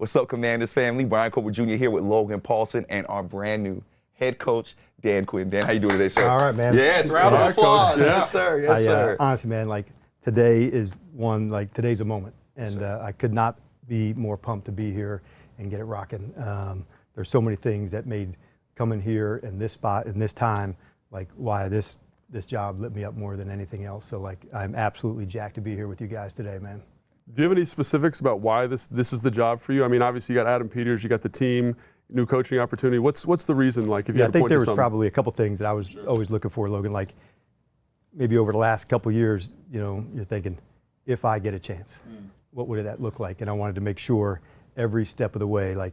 What's up, Commanders family? Brian Colbert Jr. here with Logan Paulson and our brand new head coach, Dan Quinn. Dan, how you doing today, sir? All right, man. Yes, round of applause. Coach. Yeah. Yes, sir. Yes, sir. Honestly, man, today's a moment, and I could not be more pumped to be here and get it rocking. There's so many things that made coming here in this spot in this time, why this job lit me up more than anything else. So I'm absolutely jacked to be here with you guys today, man. Do you have any specifics about why this is the job for you? I mean, obviously you got Adam Peters, you got the team, new coaching opportunity. What's the reason? If you had to point to something? I think there was probably a couple things that I was always looking for, Logan. Maybe over the last couple years, you're thinking, if I get a chance, what would that look like? And I wanted to make sure every step of the way, the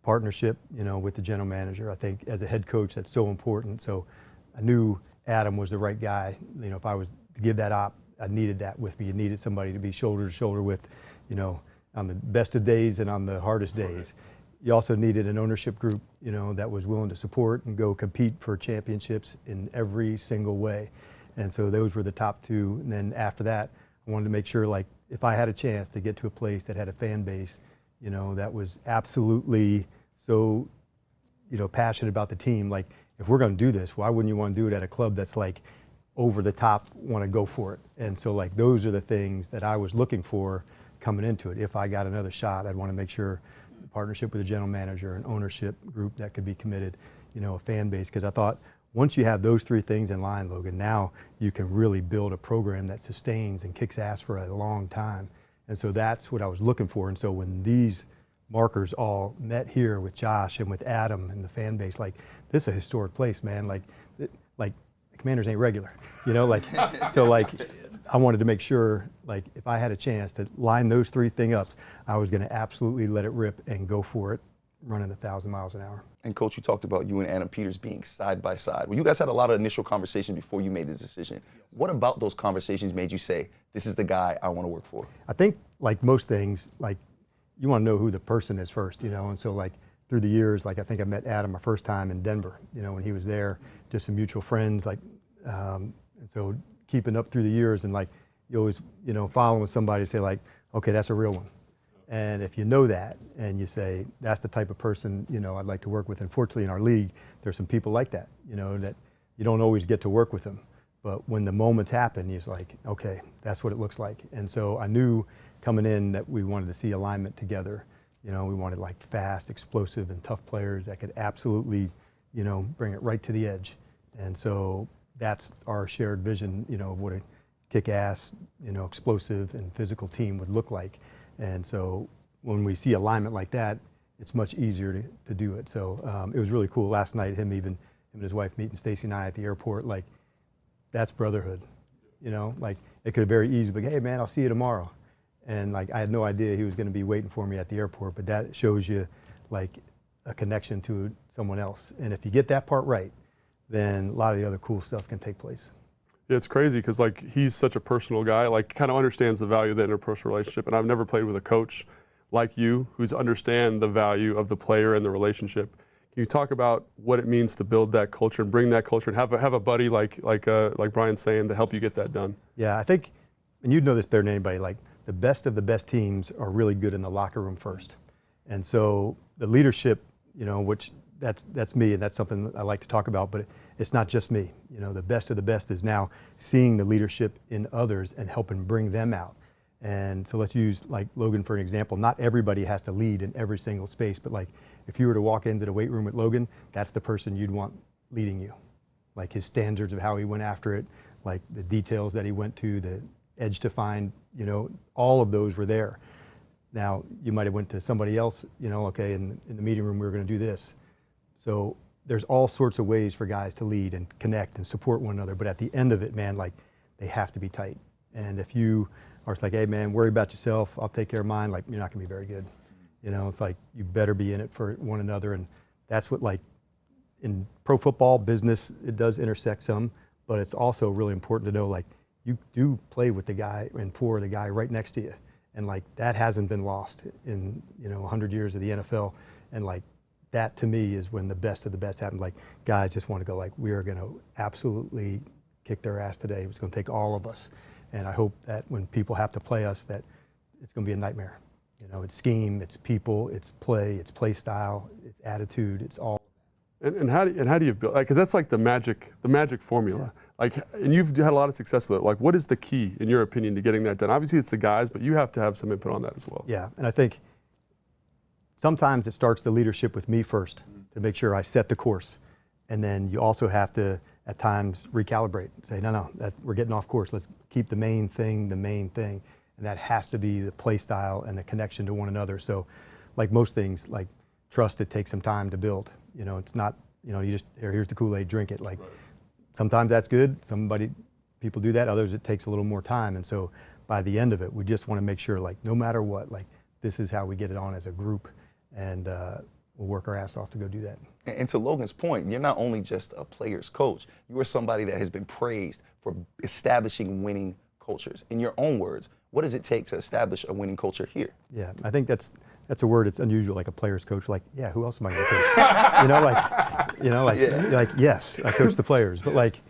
partnership, with the general manager. I think as a head coach, that's so important. So I knew Adam was the right guy. If I was to give that op, I needed that with me. You needed somebody to be shoulder to shoulder with, on the best of days and on the hardest days. You also needed an ownership group, that was willing to support and go compete for championships in every single way. And so those were the top two. And then after that, I wanted to make sure, if I had a chance to get to a place that had a fan base, that was absolutely so, passionate about the team. If we're going to do this, why wouldn't you want to do it at a club that's over the top, want to go for it? And so those are the things that I was looking for coming into it. If I got another shot, I'd want to make sure the partnership with the general manager, an ownership group that could be committed, a fan base. Because I thought once you have those three things in line, Logan, now you can really build a program that sustains and kicks ass for a long time. And so that's what I was looking for. And so when these markers all met here with Josh and with Adam and the fan base, this is a historic place, man. Commanders ain't regular, so I wanted to make sure, if I had a chance to line those three things up, I was going to absolutely let it rip and go for it, running 1,000 miles an hour. And Coach, you talked about you and Adam Peters being side by side. Well, you guys had a lot of initial conversations before you made this decision. What about those conversations made you say, this is the guy I want to work for? I think, most things, you want to know who the person is first, and so through the years, I think I met Adam my first time in Denver, when he was there, just some mutual friends, and so keeping up through the years, and you always, following somebody say okay, that's a real one. And if you know that, and you say, that's the type of person, I'd like to work with. Unfortunately, in our league, there's some people like that, that you don't always get to work with them. But when the moments happen, you're okay, that's what it looks like. And so I knew coming in that we wanted to see alignment together. We wanted fast, explosive, and tough players that could absolutely, bring it right to the edge. And so that's our shared vision, of what a kick-ass, explosive and physical team would look like. And so when we see alignment like that, it's much easier to do it. So it was really cool last night, him and his wife meeting Stacy and I at the airport. That's brotherhood. It could have very easily been, hey man, I'll see you tomorrow. And I had no idea he was going to be waiting for me at the airport, but that shows you a connection to someone else. And if you get that part right, then a lot of the other cool stuff can take place. Yeah, it's crazy because he's such a personal guy, kind of understands the value of the interpersonal relationship. And I've never played with a coach like you who's understand the value of the player and the relationship. Can you talk about what it means to build that culture and bring that culture and have a buddy like Brian's saying to help you get that done? Yeah, I think, and you'd know this better than anybody, the best of the best teams are really good in the locker room first. And so the leadership, which that's me, and that's something I like to talk about, but it's not just me. The best of the best is now seeing the leadership in others and helping bring them out. And so let's use Logan for an example. Not everybody has to lead in every single space, but if you were to walk into the weight room with Logan, that's the person you'd want leading you. His standards of how he went after it, the details that he went to, the edge to find, all of those were there. Now, you might have went to somebody else, okay, in the meeting room, we were going to do this. So there's all sorts of ways for guys to lead and connect and support one another. But at the end of it, man, they have to be tight. And if you are hey, man, worry about yourself, I'll take care of mine, you're not going to be very good. It's you better be in it for one another. And that's what, in pro football, business, it does intersect some. But it's also really important to know, you do play with the guy and for the guy right next to you. And that hasn't been lost in 100 years of the NFL. And that to me is when the best of the best happens. Guys just want to go we are going to absolutely kick their ass today. It's going to take all of us. And I hope that when people have to play us, that it's going to be a nightmare. You know, it's scheme, it's people, it's play style, it's attitude, it's all. And how do you build? Because that's like the magic formula. Yeah. Like, and you've had a lot of success with it. Like, what is the key, in your opinion, to getting that done? Obviously, it's the guys, but you have to have some input on that as well. Yeah, and I think sometimes it starts the leadership with me first to make sure I set the course, and then you also have to at times recalibrate. Say, no, we're getting off course. Let's keep the main thing, and that has to be the play style and the connection to one another. So, like most things, like trust, it takes some time to build. You know, it's not, you know, you just here's the Kool-Aid, drink it. Like sometimes that's good. People do that. Others it takes a little more time. And so by the end of it, we just want to make sure, like, no matter what, like this is how we get it on as a group, and we'll work our ass off to go do that. And to Logan's point, you're not only just a player's coach, you are somebody that has been praised for establishing winning cultures. In your own words, what does it take to establish a winning culture here? Yeah, I think that's a word. It's unusual, like a player's coach. Like, yeah, who else am I going to coach? Like yes, I coach the players, but like,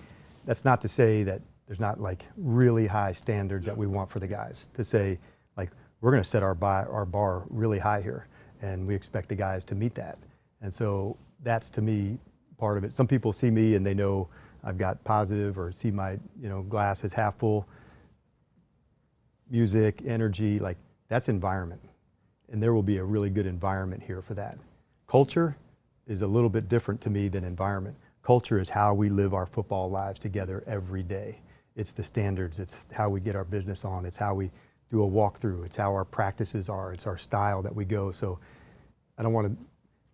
that's not to say that there's not like really high standards that we want for the guys. To say, like, we're going to set our bar really high here, and we expect the guys to meet that. And so that's, to me, part of it. Some people see me and they know I've got positive, or see my glass is half full. Music, energy, like that's environment. And there will be a really good environment here for that. Culture is a little bit different to me than environment. Culture is how we live our football lives together every day. It's the standards, it's how we get our business on, it's how we do a walkthrough, it's how our practices are, it's our style that we go. So I don't want to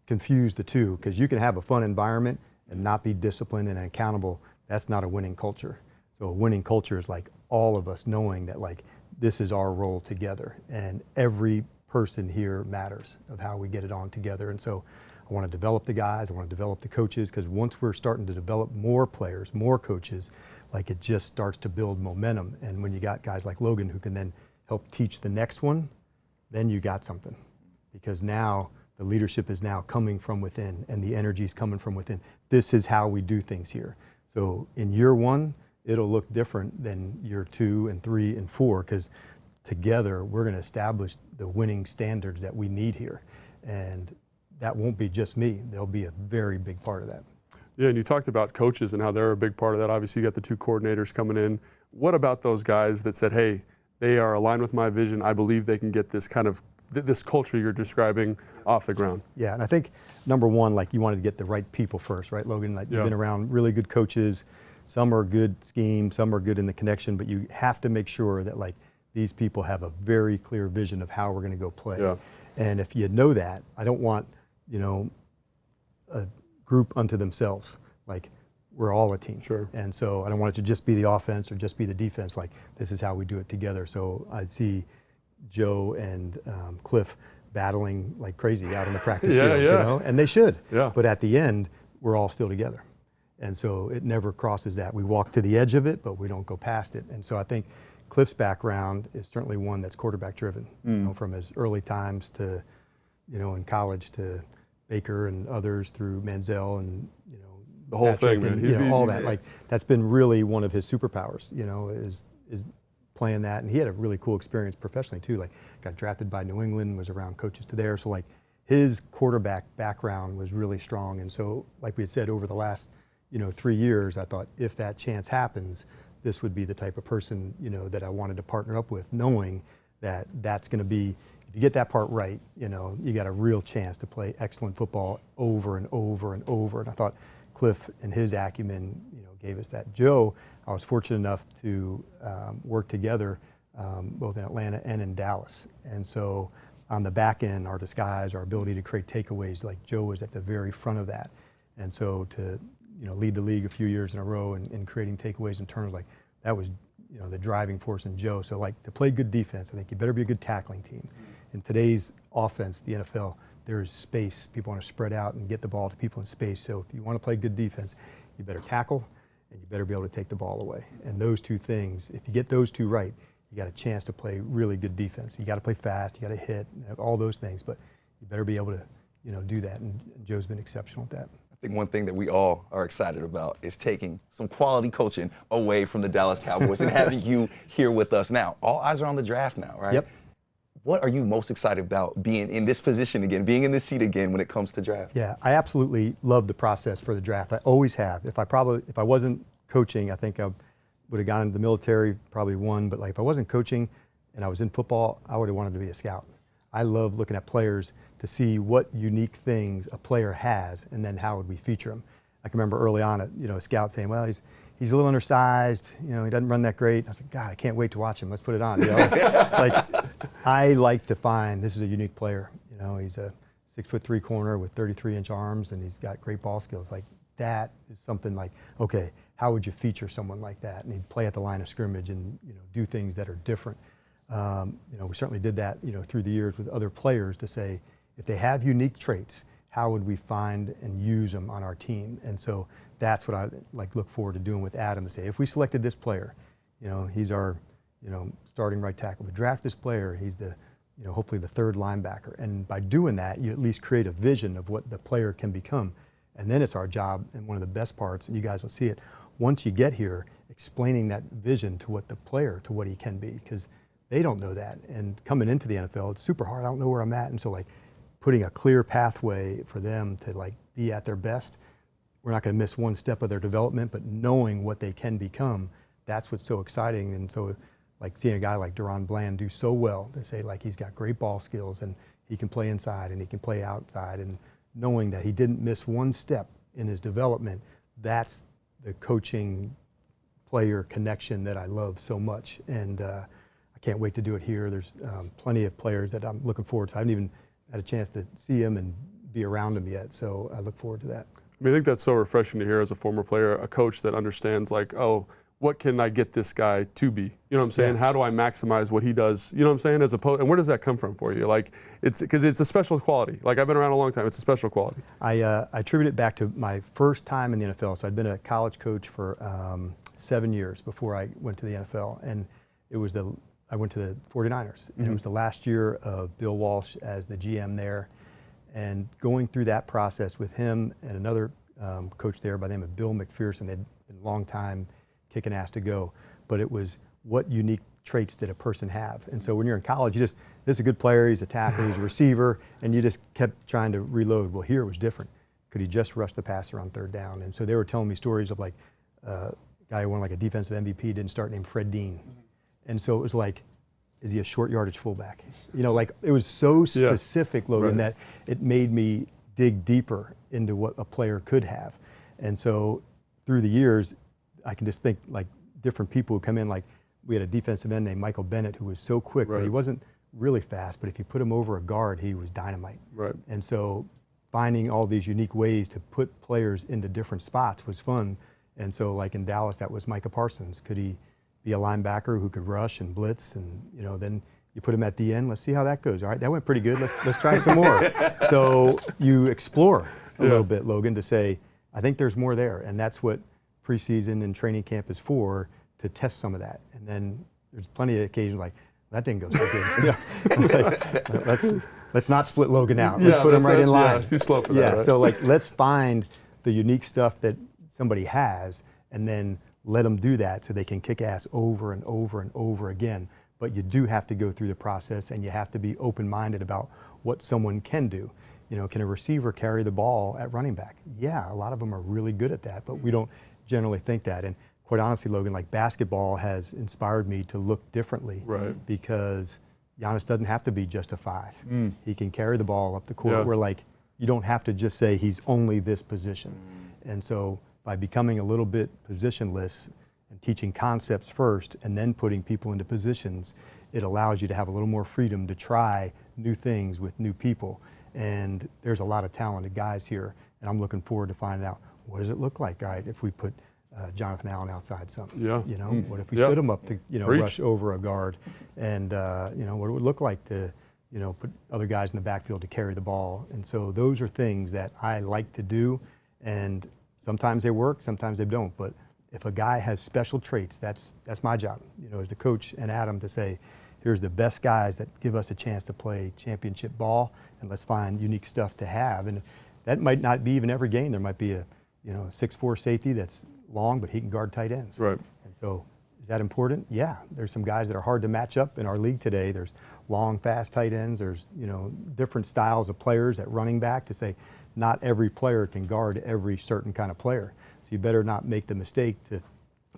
confuse the two, because you can have a fun environment and not be disciplined and accountable. That's not a winning culture. So a winning culture is like all of us knowing that, like, this is our role together, and every person here matters of how we get it on together. And so I want to develop the guys, I want to develop the coaches, because once we're starting to develop more players, more coaches, like, it just starts to build momentum. And when you got guys like Logan who can then help teach the next one, then you got something. Because now the leadership is now coming from within, and the energy is coming from within. This is how we do things here. So in year one, it'll look different than year 2 and 3 and 4, because together we're going to establish the winning standards that we need here. And that won't be just me. They'll be a very big part of that. Yeah, and you talked about coaches and how they're a big part of that. Obviously, you got the 2 coordinators coming in. What about those guys that said, hey, they are aligned with my vision. I believe they can get this kind of, this culture you're describing off the ground? Yeah, and I think number one, like, you wanted to get the right people first, right, Logan? Like, you've been around really good coaches. Some are good scheme, some are good in the connection, but you have to make sure that, like, these people have a very clear vision of how we're going to go play. Yeah. And if you know that, I don't want, a group unto themselves. Like, we're all a team. Sure. And so I don't want it to just be the offense or just be the defense. Like, this is how we do it together. So I see Joe and Cliff battling like crazy out in the practice field, and they should. Yeah. But at the end, we're all still together. And so it never crosses that. We walk to the edge of it, but we don't go past it. And so I think Cliff's background is certainly one that's quarterback driven, from his early times to, in college, to Baker and others, through Manziel and, the whole Patrick thing, man. And, all that. Like, that's been really one of his superpowers, is playing that. And he had a really cool experience professionally too. Like, got drafted by New England, was around coaches to there. So, like, his quarterback background was really strong. And so, like we had said, over the last 3 years, I thought, if that chance happens, this would be the type of person, that I wanted to partner up with, knowing that that's going to be, if you get that part right, you got a real chance to play excellent football over and over and over. And I thought Cliff and his acumen, gave us that. Joe, I was fortunate enough to work together both in Atlanta and in Dallas. And so on the back end, our disguise, our ability to create takeaways, like, Joe was at the very front of that. And so to lead the league a few years in a row in creating takeaways and turnovers, like, that was, the driving force in Joe. So, like, to play good defense, I think you better be a good tackling team. In today's offense, the NFL, there is space. People want to spread out and get the ball to people in space. So if you want to play good defense, you better tackle, and you better be able to take the ball away. And those two things, if you get those two right, you got a chance to play really good defense. You got to play fast, you got to hit, all those things, but you better be able to, do that. And Joe's been exceptional at that. I think one thing that we all are excited about is taking some quality coaching away from the Dallas Cowboys and having you here with us now. All eyes are on the draft now, right? Yep. What are you most excited about being in this position again, being in this seat again when it comes to draft? Yeah, I absolutely love the process for the draft. I always have. If I wasn't coaching, I think I would have gone into the military, probably won. But like if I wasn't coaching and I was in football, I would have wanted to be a scout. I love looking at players to see what unique things a player has, and then how would we feature them. I can remember early on, a scout saying, "Well, he's a little undersized. He doesn't run that great." I was like, "God, I can't wait to watch him. Let's put it on." Like I like to find this is a unique player. He's a 6'3" corner with 33-inch arms, and he's got great ball skills. Like that is something like, okay, how would you feature someone like that? And he'd play at the line of scrimmage and do things that are different. We certainly did that through the years with other players to say, if they have unique traits, how would we find and use them on our team? And so that's what I look forward to doing with Adam, to say, if we selected this player, he's our starting right tackle. We draft this player, he's the hopefully the third linebacker. And by doing that, you at least create a vision of what the player can become. And then it's our job, and one of the best parts, and you guys will see it, once you get here, explaining that vision to what the player, to what he can be, because they don't know that. And coming into the NFL, it's super hard. I don't know where I'm at. And so putting a clear pathway for them to be at their best. We're not going to miss one step of their development, but knowing what they can become, that's what's so exciting. And so seeing a guy like Deron Bland do so well, to say he's got great ball skills and he can play inside and he can play outside, and knowing that he didn't miss one step in his development, that's the coaching player connection that I love so much. And I can't wait to do it here. There's plenty of players that I'm looking forward to. I haven't even had a chance to see them and be around them yet, so I look forward to that. I think that's so refreshing to hear as a former player, a coach that understands oh, what can I get this guy to be? You know what I'm saying? Yeah. How do I maximize what he does? You know what I'm saying? And where does that come from for you? It's because it's a special quality. I've been around a long time. It's a special quality. I attribute it back to my first time in the NFL. So I'd been a college coach for 7 years before I went to the NFL, and I went to the 49ers, and it was the last year of Bill Walsh as the GM there, and going through that process with him and another coach there by the name of Bill McPherson. They'd been a long time kicking ass to go, but it was what unique traits did a person have. And so when you're in college, this is a good player, he's a tackle, he's a receiver, and you just kept trying to reload. Well, here it was different. Could he just rush the passer on third down? And so they were telling me stories of a guy who won a defensive MVP, didn't start, named Fred Dean. And so it was is he a short yardage fullback? It was so specific, Logan, that it made me dig deeper into what a player could have. And so through the years, I can just think different people who come in, we had a defensive end named Michael Bennett who was so quick, but he wasn't really fast, but if you put him over a guard, he was dynamite. Right. And so finding all these unique ways to put players into different spots was fun. And so in Dallas, that was Micah Parsons. Could he be a linebacker who could rush and blitz? And then you put him at the end. Let's see how that goes. All right, that went pretty good. Let's try some more. So you explore a little bit, Logan, to say, I think there's more there. And that's what preseason and training camp is for, to test some of that. And then there's plenty of occasions that didn't go so good. Let's not split Logan out. Let's put him right in line. Yeah, it's too slow for that. Yeah, right? so let's find the unique stuff that somebody has, and then let them do that so they can kick ass over and over and over again. But you do have to go through the process, and you have to be open-minded about what someone can do. Can a receiver carry the ball at running back? Yeah, a lot of them are really good at that, but we don't generally think that. And quite honestly, Logan, basketball has inspired me to look differently. Right. Because Giannis doesn't have to be just a 5. He can carry the ball up the court. Where you don't have to just say he's only this position. And so by becoming a little bit positionless and teaching concepts first and then putting people into positions, it allows you to have a little more freedom to try new things with new people. And there's a lot of talented guys here, and I'm looking forward to finding out, what does it look like, right, if we put Jonathan Allen outside something? Yeah. What if we stood him up to rush over a guard? And what it would look like to put other guys in the backfield to carry the ball. And so those are things that I like to do, and sometimes they work, sometimes they don't. But if a guy has special traits, that's my job, as the coach and Adam, to say, here's the best guys that give us a chance to play championship ball, and let's find unique stuff to have. And that might not be even every game. There might be a 6'4" safety that's long, but he can guard tight ends. Right. And so Is that important? Yeah. There's some guys that are hard to match up in our league today. There's long, fast tight ends. There's, different styles of players at running back to say not every player can guard every certain kind of player. So you better not make the mistake to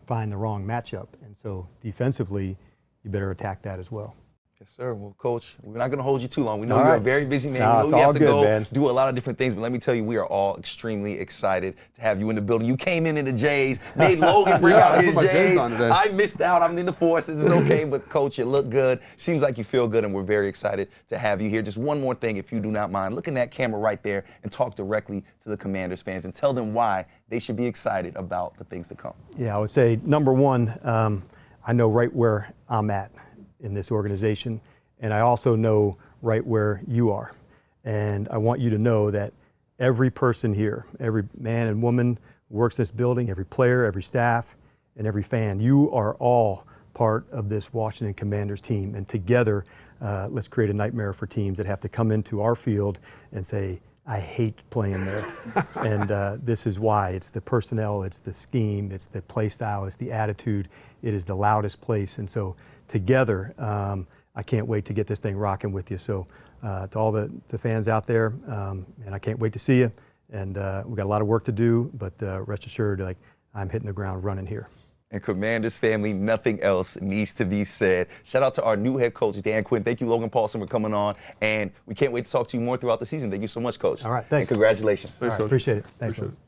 find the wrong matchup. And so defensively, you better attack that as well. Yes, sir. Well, Coach, we're not going to hold you too long. We know All you're a right. very busy man. No, We know it's you all have to good, go man. do a lot of different things, but let me tell you, we are all extremely excited to have you in the building. You came in the Jays, made Logan bring out I his put my Jays Jays. on today. I missed out. I'm in the forces. It's okay, but Coach, you look good. Seems like you feel good, and we're very excited to have you here. Just one more thing, if you do not mind. Look in that camera right there and talk directly to the Commanders fans and tell them why they should be excited about the things to come. Yeah, I would say number one, I know right where I'm at in this organization, and I also know right where you are. And I want you to know that every person here, every man and woman who works in this building, every player, every staff, and every fan, you are all part of this Washington Commanders team. And together, let's create a nightmare for teams that have to come into our field and say, I hate playing there. And this is why. It's the personnel, it's the scheme, it's the play style, it's the attitude. It is the loudest place. And so together, I can't wait to get this thing rocking with you. So to all the fans out there, and I can't wait to see you. And we've got a lot of work to do, but rest assured, I'm hitting the ground running here. And Commanders family, nothing else needs to be said. Shout out to our new head coach, Dan Quinn. Thank you, Logan Paulson, for coming on. And we can't wait to talk to you more throughout the season. Thank you so much, Coach. All right, thanks. And congratulations. Thanks, All right, Coach. appreciate it. Thanks. Appreciate it.